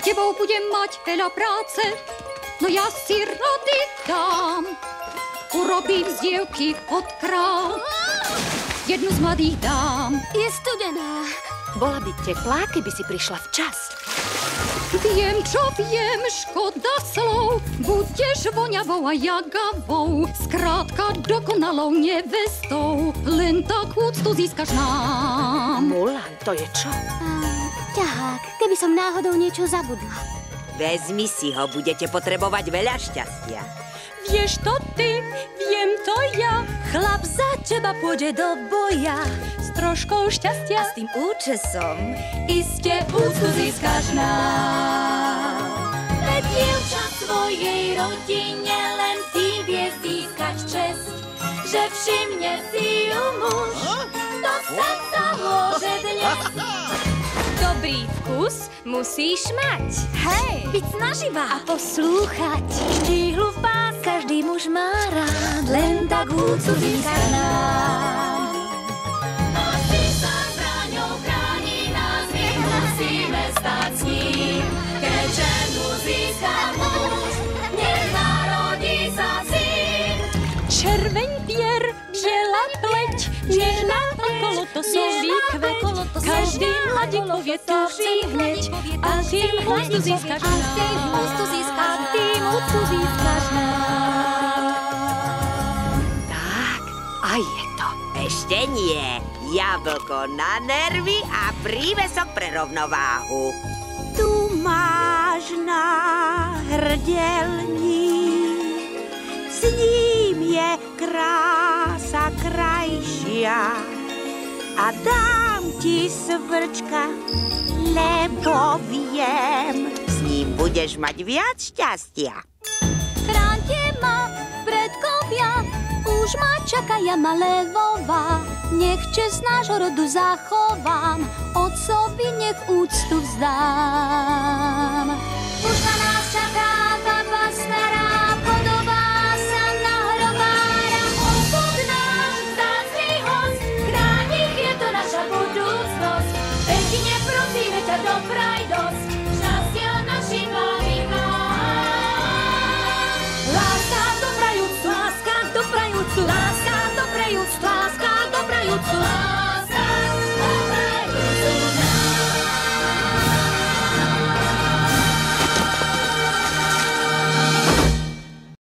tebou budem mať veľa práce, no ja si rady dám. Urobím z dievky od král, jednu z mladých dám. Je studená. Bola by teplá, keby si prišla včas. Viem, čo viem, škoda slov. Budeš voňavou a jagavou, skrátka dokonalou nevestou. Len tak úctu získaš nám. Mulan, to je čo? Ťahák, keby som náhodou niečo zabudla. Vezmi si ho, budete potrebovať veľa šťastia. Vieš to ty, viem to ja. Chlap za teba pôjde do boja. S troškou šťastia a s tým účesom iste úctu získaš nám. Veď dievča svojej rodine len ty vie získať česť, že všimne si ju muž, dostať sa môže dnes. Dobrý vkus musíš mať. Hej! Byť snaživá. A poslúchať. Štíhlu v pás každý muž má rád. Len tak úctu získaš nám. Nosí sa zbraňou, chráni nás, my musíme stáť s ním. Keď ženu získa muž, nech narodí sa syn. Červeň pier, biela pleť, nežná ako lotosový kvet. Každý mladík povie tu chcem hneď, a tým úctu získaš nám. A tým úctu získaš nám. Tak, a je to. Ešte nie. Jablko na nervy a prívesok pre rovnováhu. Tu máš náhrdelník, s ním je krása krajšia. A dám ti svrčka, lebo viem, s ním budeš mať viac šťastia. Chránte ma, predkovia, už ma čakaja malé vova. Nech čest nášho rodu zachovám, otcovi nech úctu vzdám.